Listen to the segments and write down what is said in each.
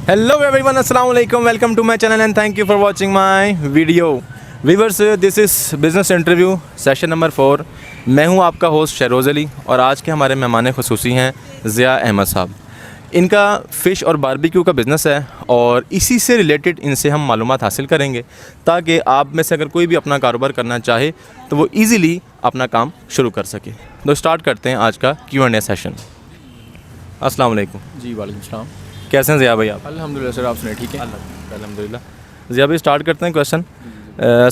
Hello everyone, अस्सलाम वालेकुम, welcome to my channel and thank you for watching my video. Viewers, this is business interview session number 4। मैं हूं आपका host Shahroz Ali और आज के हमारे मेहमान ख़ुसूसी हैं ज़िया अहमद साहब। इनका फ़िश और बारबेक्यू का बिज़नेस है और इसी से रिलेटेड इनसे हम मालूमात हासिल करेंगे ताकि आप में से अगर कोई भी अपना कारोबार करना चाहे तो वो ईज़िली अपना काम शुरू कर सके। तो स्टार्ट करते हैं आज का Q&A सेशन। अस्सलाम वालेकुम। जी वालेकुम सलाम। कैसे हैं ज़िया भाई आप? अल्हम्दुलिल्लाह सर, आप सुनाइए ठीक है? अल्हम्दुलिल्लाह। ज़िया भाई, स्टार्ट करते हैं क्वेश्चन।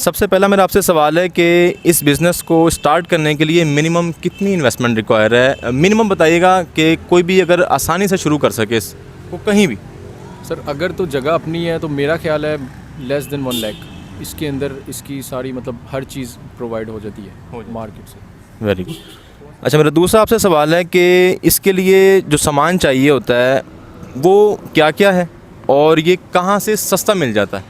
सबसे पहला मेरा आपसे सवाल है कि इस बिज़नेस को स्टार्ट करने के लिए मिनिमम कितनी इन्वेस्टमेंट रिक्वायर है? मिनिमम बताइएगा कि कोई भी अगर आसानी से शुरू कर सके इसको कहीं भी। सर अगर तो जगह अपनी है तो मेरा ख्याल है लेस देन 1 लाख इसके अंदर इसकी सारी मतलब हर चीज़ प्रोवाइड हो जाती है मार्केट से। Very good. अच्छा, मेरा दूसरा आपसे सवाल है कि इसके लिए जो सामान चाहिए होता है वो क्या क्या है और ये कहाँ से सस्ता मिल जाता है?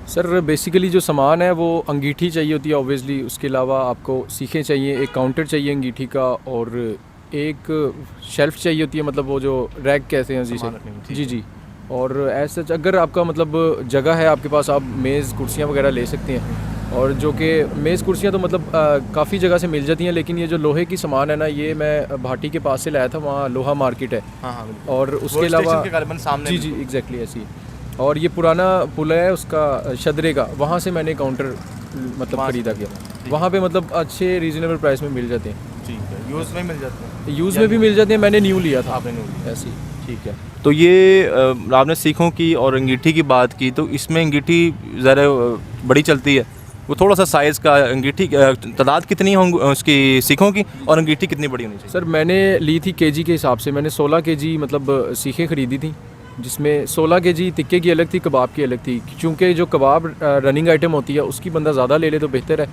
सर बेसिकली जो सामान है वो अंगीठी चाहिए होती है ऑब्वियसली, उसके अलावा आपको सीखें चाहिए, एक काउंटर चाहिए अंगीठी का और एक शेल्फ़ चाहिए होती है, मतलब वो जो रैक कहते हैं जिसे। जी। और ऐसा अगर आपका मतलब जगह है आपके पास, आप मेज़ कुर्सियाँ वगैरह ले सकते हैं। और जो कि मेज़ कुर्सियाँ तो मतलब काफ़ी जगह से मिल जाती हैं, लेकिन ये जो लोहे की सामान है ना, ये मैं भाटी के पास से लाया था, वहाँ लोहा मार्केट है। हाँ, और उसके अलावा सामने जी एग्जैक्टली ऐसी है। और ये पुराना पुल है उसका शदरे का, वहाँ से मैंने काउंटर मतलब ख़रीदा गया। वहाँ पे मतलब अच्छे रीज़नेबल प्राइस में मिल जाते हैं। ठीक है। यूज़ में मिल जाते हैं? यूज़ में भी मिल जाते हैं, मैंने न्यू लिया था। आपने न्यू लिया? ऐसी। ठीक है। तो ये आपने सीखों की और अंगीठी की बात की, तो इसमें अंगीठी ज़रा बड़ी चलती है, वो थोड़ा सा साइज़ का अंगीठी तादाद कितनी होंगी उसकी सीखों की और अंगीठी कितनी बड़ी होनी चाहिए? सर मैंने ली थी केजी के हिसाब से, मैंने 16 केजी मतलब सीखें ख़रीदी थी, जिसमें 16 केजी तिक्के की अलग थी, कबाब की अलग थी। चूँकि जो कबाब रनिंग आइटम होती है उसकी बंदा ज़्यादा ले ले तो बेहतर है।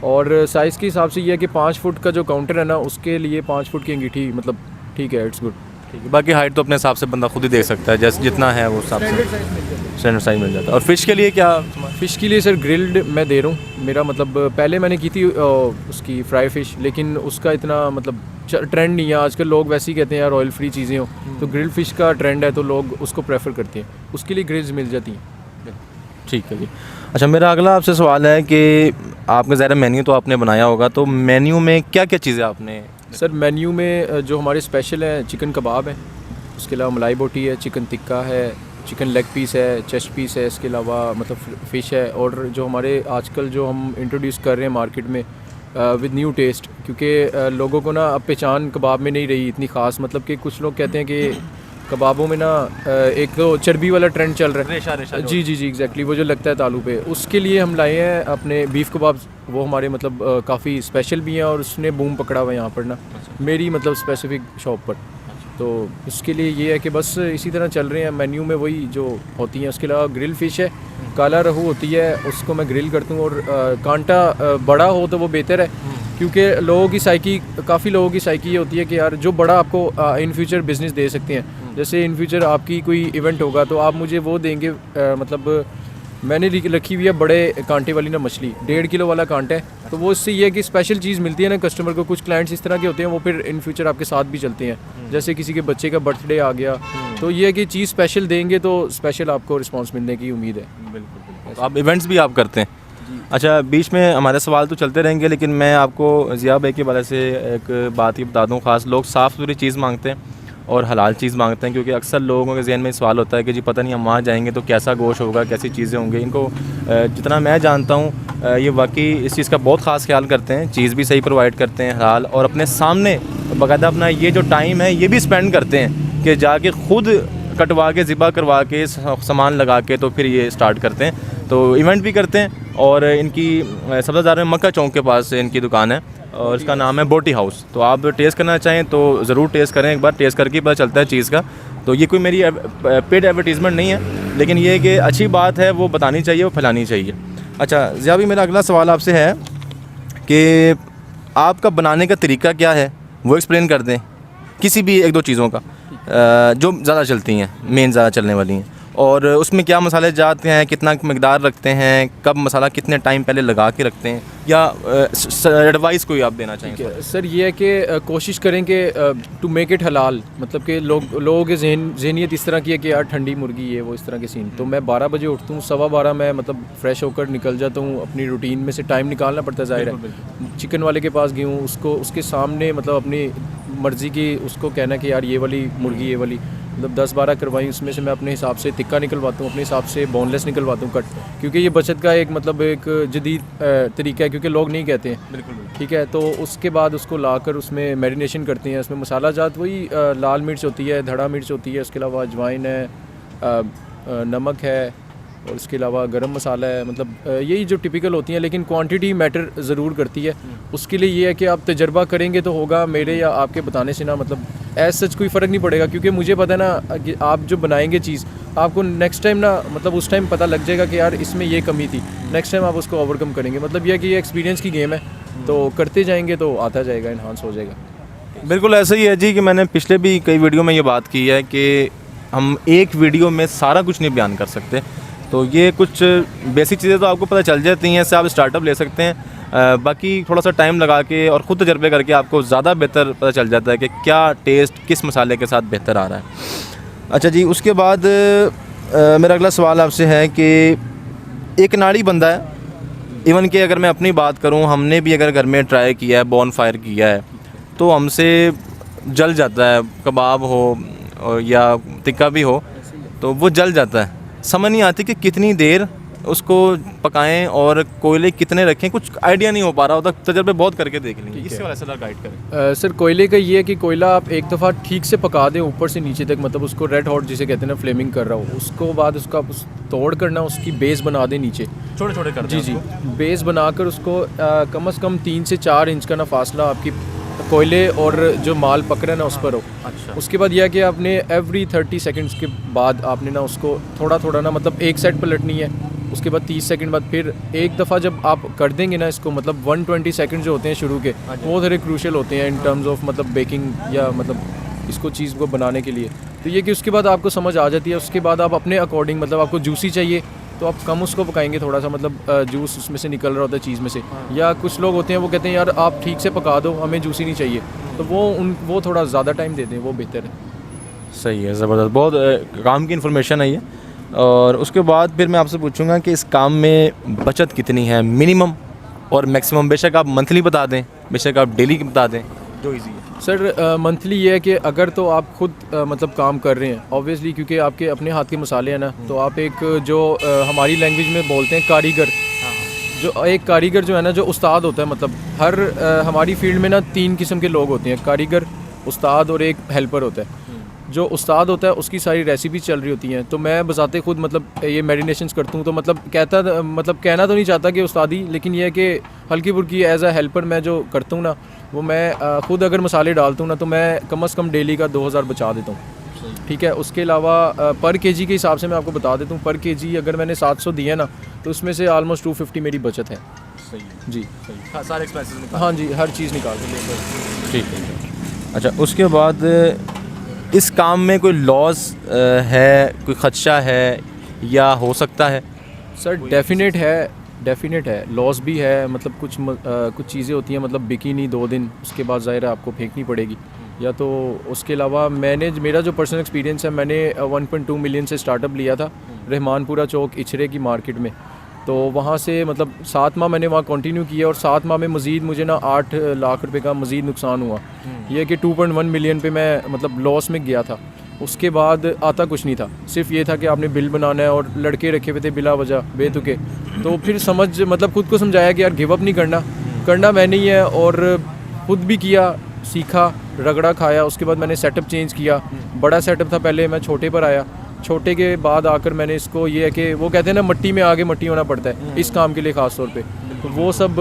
और साइज़ के हिसाब से ये है कि 5 फुट का जो काउंटर है ना, उसके लिए 5 फुट की अंगीठी मतलब ठीक है, इट्स गुड। ठीक है। बाकी हाइट तो अपने हिसाब से बंदा खुद ही देख सकता है, जैसे जितना है वो हिसाब से स्टैंडर्ड साइज मिल जाता है। और फ़िश के लिए क्या? फ़िश के लिए सर ग्रिल्ड मैं दे रहा हूँ। मेरा मतलब पहले मैंने की थी उसकी फ्राई फ़िश, लेकिन उसका इतना मतलब ट्रेंड नहीं है आजकल। लोग वैसे ही कहते हैं यार ऑयल फ्री चीज़ें हो, तो ग्रिल्ड फ़िश का ट्रेंड है तो लोग उसको प्रेफर करते हैं, उसके लिए ग्रिल्स मिल जाती हैं। ठीक है जी। अच्छा, मेरा अगला आपसे सवाल है कि आपका ज़रा मेन्यू तो आपने बनाया होगा, तो मेन्यू में क्या क्या चीज़ें आपने? सर मेन्यू में जो हमारे स्पेशल हैं, चिकन कबाब है, उसके अलावा मलाई बोटी है, चिकन टिक्का है, चिकन लेग पीस है, चेस्ट पीस है, इसके अलावा मतलब फ़िश है। और जो हमारे आजकल जो हम इंट्रोड्यूस कर रहे हैं मार्केट में विद न्यू टेस्ट, क्योंकि लोगों को ना अब पहचान कबाब में नहीं रही इतनी ख़ास। मतलब कि कुछ लोग कहते हैं कि कबाबों में ना एक तो चर्बी वाला ट्रेंड चल रहा है। रेशा जी एग्जैक्टली, वो जो लगता है तालू पे, उसके लिए हम लाए हैं अपने बीफ कबाब। वो हमारे मतलब काफ़ी स्पेशल भी हैं और उसने बूम पकड़ा हुआ है यहाँ पर ना, मेरी मतलब स्पेसिफिक शॉप पर। तो इसके लिए ये है कि बस इसी तरह चल रहे हैं। मेन्यू में वही जो होती हैं, उसके अलावा ग्रिल फ़िश है, काला रहू होती है, उसको मैं ग्रिल करता हूँ। और कांटा बड़ा हो तो वो बेहतर है, क्योंकि लोगों की साइकी, काफ़ी लोगों की साइकी ये होती है कि यार जो बड़ा आपको इन फ्यूचर बिज़नेस दे सकते हैं, जैसे इन फ्यूचर आपकी कोई इवेंट होगा तो आप मुझे वो देंगे। मतलब मैंने रखी हुई है बड़े कांटे वाली ना मछली, 1.5 किलो वाला कांटा है, तो वो इससे ये है कि स्पेशल चीज़ मिलती है ना कस्टमर को। कुछ क्लाइंट्स इस तरह के होते हैं, वो फिर इन फ्यूचर आपके साथ भी चलते हैं, जैसे किसी के बच्चे का बर्थडे आ गया, तो ये है कि चीज़ स्पेशल देंगे तो स्पेशल आपको रिस्पॉन्स मिलने की उम्मीद है। बिल्कुल। तो आप इवेंट्स भी आप करते हैं? अच्छा, बीच में हमारे सवाल तो चलते रहेंगे, लेकिन मैं आपको ज़िया भाई के बारे से एक बात ही बता दूं। ख़ास लोग साफ़ सुथरी चीज़ मांगते हैं और हलाल चीज़ मांगते हैं, क्योंकि अक्सर लोगों के जहन में सवाल होता है कि जी पता नहीं हम वहाँ जाएंगे तो कैसा गोश्त होगा, कैसी चीज़ें होंगी। इनको जितना मैं जानता हूँ ये वाकई इस चीज़ का बहुत ख़ास ख्याल करते हैं, चीज़ भी सही प्रोवाइड करते हैं हलाल, और अपने सामने बाकायदा अपना ये जो टाइम है ये भी स्पेंड करते हैं कि जाके खुद कटवा के ज़िबा करवा के सामान लगा के तो फिर ये स्टार्ट करते हैं। तो इवेंट भी करते हैं। और इनकी सब्ज़ादार में मक्का चौक के पास इनकी दुकान है और इसका नाम है बोटी हाउस। तो आप टेस्ट करना चाहें तो ज़रूर टेस्ट करें, एक बार टेस्ट करके पता चलता है चीज़ का। तो ये कोई मेरी पेड एडवर्टीज़मेंट नहीं है, लेकिन ये कि अच्छी बात है वो बतानी चाहिए, वो फैलानी चाहिए। अच्छा ज़िया भाई, मेरा अगला सवाल आपसे है कि आपका बनाने का तरीका क्या है, वो एक्सप्लेन कर दें, किसी भी 1-2 चीज़ों का जो ज़्यादा चलती हैं, मेन ज़्यादा चलने वाली हैं, और उसमें क्या मसाले जाते हैं, कितना मकदार रखते हैं, कब मसाला कितने टाइम पहले लगा के रखते हैं, या एडवाइस कोई आप देना चाहेंगे? सर ये है कि कोशिश करें कि टू मेक इट हलाल, मतलब कि लोगों के जहनीत इस तरह की है कि यार ठंडी मुर्गी है वो, इस तरह के सीन। तो मैं 12 बजे उठता हूँ, 12:15 मैं मतलब फ़्रेश होकर निकल जाता हूँ, अपनी रूटीन में से टाइम निकालना पड़ता है, ज़ाहिर है। चिकन वाले के पास गया हूँ, उसको उसके सामने मतलब अपनी मर्ज़ी की उसको कहना कि यार ये वाली मुर्गी, ये वाली मतलब 10-12 करवाई, उसमें से मैं अपने हिसाब से टिक्का निकलवाता हूँ, अपने हिसाब से बोनलेस निकलवाता हूँ कट, क्योंकि ये बचत का एक मतलब एक जदीद तरीका है, क्योंकि लोग नहीं कहते हैं। बिल्कुल। ठीक है, तो उसके बाद उसको लाकर उसमें मैरिनेशन करते हैं। उसमें मसाला जात वही लाल मिर्च होती है, धड़ा मिर्च होती है, उसके अलावा अजवाइन है, नमक है, और इसके अलावा गरम मसाला है, मतलब यही जो टिपिकल होती हैं, लेकिन क्वांटिटी मैटर ज़रूर करती है। उसके लिए ये है कि आप तजर्बा करेंगे तो होगा, मेरे या आपके बताने से ना मतलब एज सच कोई फ़र्क नहीं पड़ेगा, क्योंकि मुझे पता है ना कि आप जो बनाएंगे चीज़, आपको नेक्स्ट टाइम ना मतलब उस टाइम पता लग जाएगा कि यार इसमें ये कमी थी, नेक्स्ट टाइम आप उसको ओवरकम करेंगे। मतलब यह है कि ये एक्सपीरियंस की गेम है, तो करते जाएंगे तो आता जाएगा, इन्हांस हो जाएगा। बिल्कुल ऐसा ही है जी, कि मैंने पिछले भी कई वीडियो में ये बात की है कि हम एक वीडियो में सारा कुछ नहीं बयान कर सकते, तो ये कुछ बेसिक चीज़ें तो आपको पता चल जाती हैं, इससे आप स्टार्टअप ले सकते हैं। बाकी थोड़ा सा टाइम लगा के और ख़ुद तजर्बे करके आपको ज़्यादा बेहतर पता चल जाता है कि क्या टेस्ट किस मसाले के साथ बेहतर आ रहा है। अच्छा जी, उसके बाद मेरा अगला सवाल आपसे है कि एक नाड़ी बंदा है, इवन कि अगर मैं अपनी बात करूं, हमने भी अगर घर में ट्राई किया है, बॉन फायर किया है, तो हमसे जल जाता है, कबाब हो या टिक्का भी हो तो वो जल जाता है। समझ नहीं आती कि कितनी देर उसको पकाएं और कोयले कितने रखें, कुछ आइडिया नहीं हो पा रहा होता। तजर्बे बहुत करके देख लेंगे, इससे वाला सर गाइड करें। सर कोयले का ये है कि कोयला आप एक दफ़ा ठीक से पका दें ऊपर से नीचे तक, मतलब उसको रेड हॉट जिसे कहते हैं ना, फ्लेमिंग कर रहा हो, उसको बाद उसका तोड़ करना, उसकी बेस बना दें नीचे, छोटे छोटे कर जी, बेस बनाकर उसको कम से कम 3 से 4 इंच का ना फासला आपकी कोयले और जो माल पक रहा है ना उस पर हो। अच्छा। उसके बाद यह है कि आपने एवरी 30 सेकंड्स के बाद आपने ना उसको थोड़ा थोड़ा ना मतलब एक साइड पलटनी है, उसके बाद 30 सेकंड बाद फिर एक दफ़ा जब आप कर देंगे ना इसको, मतलब 120 सेकंड जो होते हैं शुरू के, वो थोड़े क्रूशल होते हैं इन टर्म्स ऑफ मतलब बेकिंग या मतलब इसको चीज़ को बनाने के लिए। तो ये कि उसके बाद आपको समझ आ जाती है। उसके बाद आप अपने अकॉर्डिंग, मतलब आपको जूसी चाहिए तो आप कम उसको पकाएंगे, थोड़ा सा मतलब जूस उसमें से निकल रहा होता है चीज़ में से, या कुछ लोग होते हैं वो कहते हैं यार आप ठीक से पका दो, हमें जूसी नहीं चाहिए, तो वो थोड़ा ज़्यादा टाइम दे दें, वो बेहतर है। सही है, ज़बरदस्त, बहुत काम की इन्फॉर्मेशन है ये। और उसके बाद फिर मैं आपसे पूछूंगा कि इस काम में बचत कितनी है, मिनिमम और मैक्सिमम। बेशक आप मंथली बता दें, बेशक आप डेली बता दें, जो इजी है। सर मंथली ये है कि अगर तो आप खुद मतलब काम कर रहे हैं ऑब्वियसली, क्योंकि आपके अपने हाथ के मसाले हैं ना, तो आप एक जो हमारी लैंग्वेज में बोलते हैं कारीगर, जो एक कारीगर जो है ना, जो उस्ताद होता है, मतलब हर हमारी फील्ड में ना 3 किस्म के लोग होते हैं, कारीगर, उस्ताद और एक हेल्पर होता है। जो उस्ताद होता है उसकी सारी रेसिपी चल रही होती हैं, तो मैं बजाते खुद मतलब ये मैरिनेशंस करता हूँ, तो मतलब कहना तो नहीं चाहता कि उस्तादी, लेकिन ये है कि हल्की फुल्की एज अ हेल्पर मैं जो करता हूँ ना, वो मैं खुद अगर मसाले डालता हूँ ना, तो मैं कम से कम डेली का 2000 बचा देता हूँ। ठीक है, उसके अलावा पर केजी के हिसाब से मैं आपको बता देता हूँ, पर केजी अगर मैंने 700 दिया ना, तो उसमें से ऑलमोस्ट 250 मेरी बचत है। सही है जी, सही, सारे एक्सपेंसेस। हाँ जी, हर चीज़ निकाल के। ठीक है। अच्छा, उसके बाद इस काम में कोई लॉस है, कोई ख़दशा है या हो सकता है? सर डेफिनेट है, लॉस भी है, मतलब कुछ चीज़ें होती हैं मतलब बिकी नहीं 2 दिन, उसके बाद ज़ाहिर है आपको फेंकनी पड़ेगी, या तो उसके अलावा मेरा जो पर्सनल एक्सपीरियंस है, मैंने 1.2 मिलियन से स्टार्टअप लिया था रहमानपुरा चौक इचरे की मार्केट में, तो वहाँ से मतलब 7 माह मैंने वहाँ कंटिन्यू किया, और 7 माह में मज़ीद मुझे ना 8 लाख रुपए का मज़ीद नुकसान हुआ। ये कि 2.1 मिलियन पे मैं मतलब लॉस में गया था। उसके बाद आता कुछ नहीं था, सिर्फ ये था कि आपने बिल बनाना है, और लड़के रखे हुए थे बिला वजह बेतुके, तो फिर मतलब खुद को समझाया कि यार गिव अप नहीं करना मैंने ही है, और खुद भी किया, सीखा, रगड़ा खाया। उसके बाद मैंने सेटअप चेंज किया, बड़ा सेटअप था पहले, मैं छोटे पर आया, छोटे के बाद आकर मैंने इसको, ये है कि वो कहते हैं ना मट्टी में आगे मट्टी होना पड़ता है इस काम के लिए ख़ास तौर पे, तो वो सब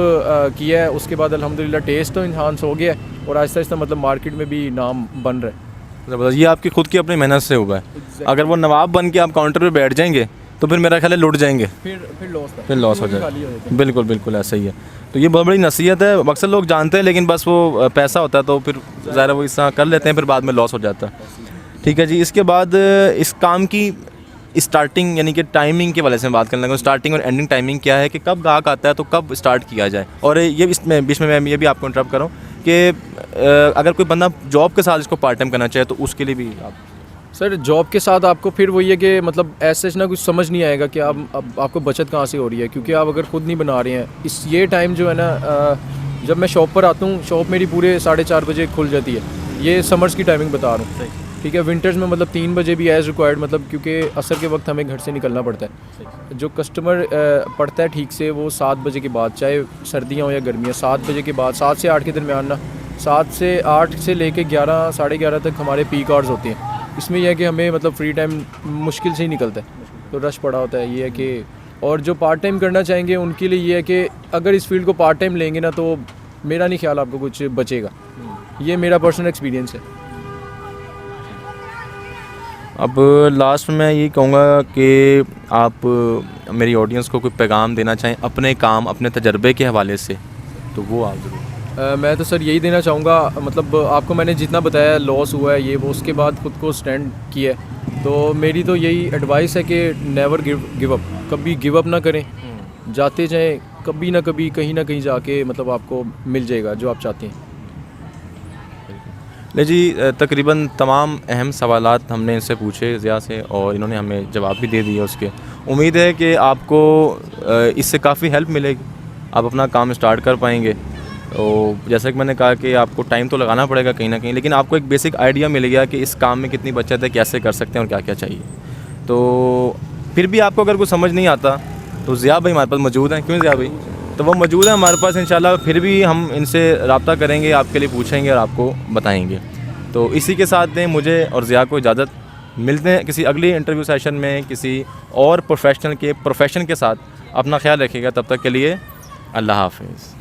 किया है। उसके बाद अल्हम्दुलिल्लाह टेस्ट तो इन्हांस हो गया है, और आहिस्ता आहिस्ता मतलब मार्केट में भी नाम बन रहा है। ज़बरदस्त, ये आपकी खुद की अपनी मेहनत से हुआ है। अगर वो नवाब बन के आप काउंटर पे बैठ जाएंगे तो फिर मेरा ख्याल है लुट जाएंगे, फिर लॉस हो जाएगा। बिल्कुल ऐसा ही है। तो ये बहुत बड़ी नसीहत है, अक्सर लोग जानते हैं लेकिन बस वो पैसा होता है तो फिर ज़ाहिर वो इस तरह कर लेते हैं, फिर बाद में लॉस हो जाता है। ठीक है जी, इसके बाद इस काम की स्टार्टिंग यानी कि टाइमिंग के वाले से मैं बात करने लगा, स्टार्टिंग और एंडिंग टाइमिंग क्या है कि कब ग्राहक आता है तो कब स्टार्ट किया जाए। और ये इसमें बीच में मैं ये भी आपको इंटरप्ट करूँ कि अगर कोई बंदा जॉब के साथ इसको पार्ट टाइम करना चाहे तो उसके लिए भी आप। सर जॉब के साथ आपको फिर वही है कि मतलब ऐसे ना कुछ समझ नहीं आएगा कि आप अब आपको बचत कहाँ से हो रही है, क्योंकि आप अगर खुद नहीं बना रहे हैं ये टाइम जो है ना, जब मैं शॉप पर आता हूँ, शॉप मेरी पूरे 4:30 बजे खुल जाती है। ये समर्स की टाइमिंग बता रहा हूँ, ठीक है। विंटर्स में मतलब 3 बजे भी एज़ रिक्वायर्ड, मतलब क्योंकि असर के वक्त हमें घर से निकलना पड़ता है। जो कस्टमर पड़ता है ठीक से वो 7 बजे के बाद, चाहे सर्दियाँ हो या गर्मियाँ, 7 बजे के बाद, 7 से 8 के दरमियान ना, 7 से 8 से लेके 11 साढ़े 11 तक हमारे पीक आवर्स होते हैं। इसमें यह है कि हमें मतलब फ्री टाइम मुश्किल से ही निकलता है, तो रश पड़ा होता है। ये है कि और जो पार्ट टाइम करना चाहेंगे उनके लिए ये है कि अगर इस फील्ड को पार्ट टाइम लेंगे ना, तो मेरा नहीं ख्याल आपको कुछ बचेगा। ये मेरा पर्सनल एक्सपीरियंस है। अब लास्ट में मैं ये कहूँगा कि आप मेरी ऑडियंस को कोई पैगाम देना चाहें अपने काम, अपने तजर्बे के हवाले से, तो वो आप ज़रूर। मैं तो सर यही देना चाहूँगा, मतलब आपको मैंने जितना बताया लॉस हुआ है ये वो, उसके बाद खुद को स्टैंड किया है, तो मेरी तो यही एडवाइस है कि नेवर गिव अप, कभी गिव अप ना करें, जाते जाएं, कभी ना कभी कहीं ना कहीं जाके मतलब आपको मिल जाएगा जो आप चाहते हैं। ले जी, तकरीबन तमाम अहम सवालात हमने इनसे पूछे ज़िया से, और इन्होंने हमें जवाब भी दे दिए उसके। उम्मीद है कि आपको इससे काफ़ी हेल्प मिलेगी, आप अपना काम स्टार्ट कर पाएंगे। तो जैसा कि मैंने कहा कि आपको टाइम तो लगाना पड़ेगा कहीं ना कहीं, लेकिन आपको एक बेसिक आइडिया मिल गया कि इस काम में कितनी बचत है, कैसे कर सकते हैं और क्या क्या चाहिए। तो फिर भी आपको अगर कुछ समझ नहीं आता तो ज़िया भाई हमारे पास मौजूद हैं। क्यों ज़िया भाई? तो वो मौजूद है हमारे पास, इंशाल्लाह फिर भी हम इनसे रब्ता करेंगे, आपके लिए पूछेंगे और आपको बताएंगे। तो इसी के साथ दें मुझे और ज़िया को इजाज़त। मिलते हैं किसी अगली इंटरव्यू सेशन में किसी और प्रोफेशन के साथ। अपना ख्याल रखिएगा, तब तक के लिए अल्लाह हाफ़िज़।